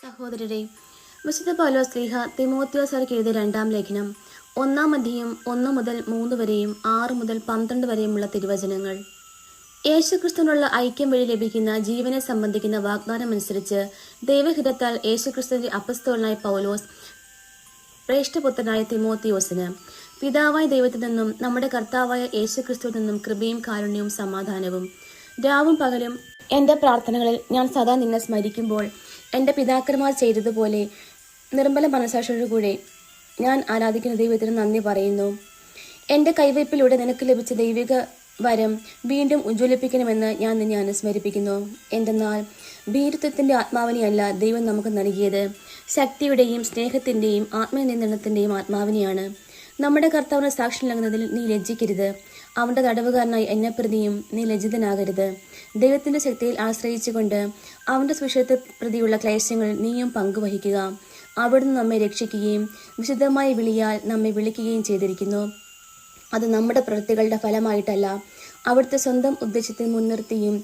സഹോദരരെ, വിശുദ്ധ പൗലോസ് ശ്ലീഹ തിമോത്തിയോസിലേക്ക് എഴുതിയ 2-ാം ലേഖനം 1-ാം അധ്യായം 1 മുതൽ 3 വരെയും 6 മുതൽ 12 വരെയുമുള്ള തിരുവചനങ്ങൾ. യേശുക്രിസ്തുവിനുള്ള ഐക്യം വഴി ലഭിക്കുന്ന ജീവനെ സംബന്ധിക്കുന്ന വാഗ്ദാനമനുസരിച്ച് ദൈവഹിതത്താൽ യേശുക്രിസ്തുവിന്റെ അപ്പസ്തോലനായ പൗലോസ് ശ്രേഷ്ഠപുത്രനായ തിമോത്തിയോസിന്, പിതാവായ ദൈവത്തിൽ നിന്നും നമ്മുടെ കർത്താവായ യേശുക്രിസ്തുവിൽ നിന്നും കൃപയും കാരുണ്യവും സമാധാനവും. രാവും പകലും എൻ്റെ പ്രാർത്ഥനകളിൽ ഞാൻ സദാ നിന്നെ സ്മരിക്കുമ്പോൾ എൻ്റെ പിതാക്കന്മാർ ചെയ്തതുപോലെ നിർമ്മല മനസാക്ഷിയോടുകൂടെ ഞാൻ ആരാധിക്കുന്ന ദൈവത്തിന് നന്ദി പറയുന്നു. എൻ്റെ കൈവയ്പിലൂടെ നിനക്ക് ലഭിച്ച ദൈവിക വരം വീണ്ടും ഉജ്ജ്വലിപ്പിക്കണമെന്ന് ഞാൻ നിന്നെ അനുസ്മരിപ്പിക്കുന്നു. എന്തെന്നാൽ ഭീരുത്വത്തിൻ്റെ ആത്മാവിനെയല്ല ദൈവം നമുക്ക് നൽകിയത്, ശക്തിയുടെയും സ്നേഹത്തിൻ്റെയും ആത്മനിയന്ത്രണത്തിൻ്റെയും ആത്മാവിനെയാണ്. നമ്മുടെ കർത്താവിന് സാക്ഷ്യം നൽകുന്നതിൽ നീ ലജ്ജിക്കരുത്. അവൻ്റെ തടവുകാരനായി എന്നെ പ്രതിയും നീ ലജ്ജിതനാകരുത്. ദൈവത്തിൻ്റെ ശക്തിയിൽ ആശ്രയിച്ചുകൊണ്ട് അവൻ്റെ സുവിശേഷത്തെ പ്രതിയുള്ള ക്ലേശങ്ങൾ നീയും പങ്കുവഹിക്കുക. അവിടുന്ന് നമ്മെ രക്ഷിക്കുകയും വിശുദ്ധമായ വിളിയാൽ നമ്മെ വിളിക്കുകയും ചെയ്തിരിക്കുന്നു. അത് നമ്മുടെ പ്രവൃത്തികളുടെ ഫലമായിട്ടല്ല, അവിടുത്തെ സ്വന്തം ഉദ്ദേശത്തെ മുൻനിർത്തിയും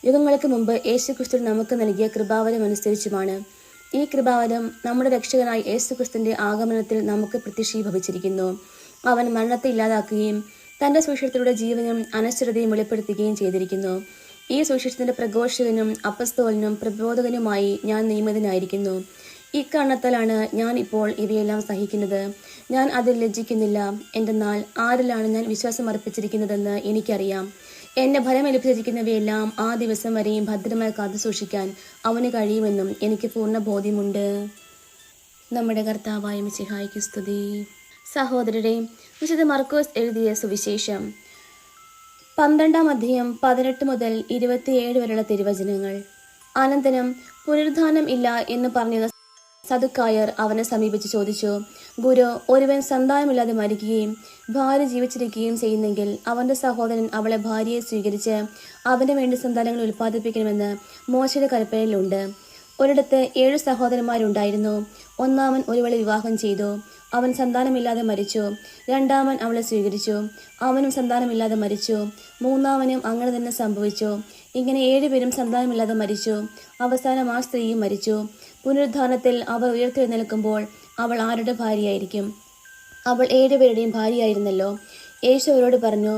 യുഗങ്ങൾക്ക് മുമ്പ് യേശുക്രിസ്തു നമുക്ക് നൽകിയ കൃപാവരം അനുസരിച്ചുമാണ്. ഈ കൃപാവരം നമ്മുടെ രക്ഷകനായ യേശുക്രിസ്തുവിന്റെ ആഗമനത്തിൽ നമുക്ക് പ്രത്യക്ഷീഭവിച്ചിരിക്കുന്നു. അവൻ മരണത്തെ ഇല്ലാതാക്കുകയും തന്റെ സുവിശേഷത്തിലൂടെ ജീവനും അനശ്വരതയും വെളിപ്പെടുത്തുകയും ചെയ്തിരിക്കുന്നു. ഈ സുവിശേഷത്തിന്റെ പ്രഘോഷകനും അപ്പസ്തോലനും പ്രബോധകനുമായി ഞാൻ നിയമിതനായിരിക്കുന്നു. ഇക്കാരണത്താലാണ് ഞാൻ ഇപ്പോൾ ഇവയെല്ലാം സഹിക്കുന്നത്. ഞാൻ അതിൽ ലജ്ജിക്കുന്നില്ല. എന്തെന്നാൽ ആരിലാണ് ഞാൻ വിശ്വാസം അർപ്പിച്ചിരിക്കുന്നതെന്ന് എനിക്കറിയാം. എന്നെ ഫലമേൽപ്പിച്ചിരിക്കുന്നവയെല്ലാം ആ ദിവസം വരെയും ഭദ്രമായി കാത്തു സൂക്ഷിക്കാൻ അവന് കഴിയുമെന്നും എനിക്ക് പൂർണ്ണ ബോധ്യമുണ്ട്. നമ്മുടെ കർത്താവായ മിശിഹായ്ക്ക് സ്തുതി. സഹോദരരെ, വിശുദ്ധ മർക്കോസ് എഴുതിയ സുവിശേഷം 12-ാം അധ്യായം 18 മുതൽ 27 വരെയുള്ള തിരുവചനങ്ങൾ. അനന്തരം പുനരുത്ഥാനം ഇല്ല എന്ന് പറഞ്ഞ സദുക്കായർ അവനെ സമീപിച്ച് ചോദിച്ചു, ഗുരു, ഒരുവൻ സന്താനമില്ലാതെ മരിക്കുകയും ഭാര്യ ജീവിച്ചിരിക്കുകയും ചെയ്യുന്നെങ്കിൽ അവന്റെ സഹോദരൻ അവളെ ഭാര്യയെ സ്വീകരിച്ച് അവന് വേണ്ടി സന്താനങ്ങൾ ഉൽപ്പാദിപ്പിക്കണമെന്ന് മോശയുടെ കൽപ്പനയിലുണ്ട്. ഒരിടത്ത് 7 സഹോദരന്മാരുണ്ടായിരുന്നു. ഒന്നാമൻ ഒരുവളെ വിവാഹം ചെയ്തു. അവൻ സന്താനമില്ലാതെ മരിച്ചു. രണ്ടാമൻ അവളെ സ്വീകരിച്ചു. അവനും സന്താനമില്ലാതെ മരിച്ചു. മൂന്നാമനും അങ്ങനെ തന്നെ സംഭവിച്ചു. ഇങ്ങനെ 7 പേരും സന്താനമില്ലാതെ മരിച്ചു. അവസാനം ആ സ്ത്രീയും മരിച്ചു. പുനരുദ്ധാനത്തിൽ അവർ ഉയർത്തെഴുന്നേൽക്കുമ്പോൾ അവൾ ആരുടെ ഭാര്യയായിരിക്കും? അവൾ 7 പേരുടെയും ഭാര്യയായിരുന്നല്ലോ. യേശു അവരോട് പറഞ്ഞു,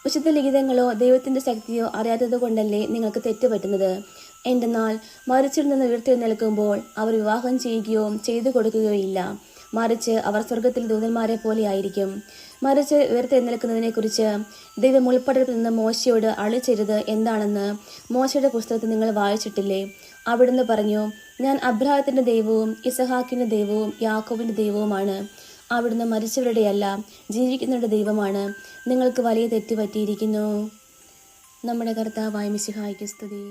വിശുദ്ധ ലിഖിതങ്ങളോ ദൈവത്തിന്റെ ശക്തിയോ അറിയാത്തത് കൊണ്ടല്ലേ നിങ്ങൾക്ക് തെറ്റുപറ്റുന്നത്. എന്തെന്നാൽ മരിച്ചിൽ നിന്ന് ഉയർത്തെഴുന്നേൽക്കുമ്പോൾ അവർ വിവാഹം ചെയ്യുകയോ ചെയ്തു കൊടുക്കുകയോ ഇല്ല, മറിച്ച് അവർ സ്വർഗത്തിൽ ദൂതന്മാരെ പോലെ ആയിരിക്കും. മറിച്ച് ഉയർത്തെഴുന്നേൽക്കുന്നതിനെ കുറിച്ച് ദൈവം ഉൾപ്പെടലിൽ നിന്ന് മോശയോട് അളിച്ചരുത് എന്താണെന്ന് മോശയുടെ പുസ്തകത്തിൽ നിങ്ങൾ വായിച്ചിട്ടില്ലേ? അവിടുന്ന് പറഞ്ഞു, ഞാൻ അബ്രാഹത്തിന്റെ ദൈവവും ഇസഹാക്കിന്റെ ദൈവവും യാക്കോബിന്റെ ദൈവവുമാണ്. അവിടുന്ന് മരിച്ചവരുടെയല്ല, ജീവിക്കുന്നവരുടെ ദൈവമാണ്. നിങ്ങൾക്ക് വലിയ തെറ്റുപറ്റിയിരിക്കുന്നു. നമ്മുടെ കർത്താവായ മിശിഹായ്ക്ക് സ്തുതി.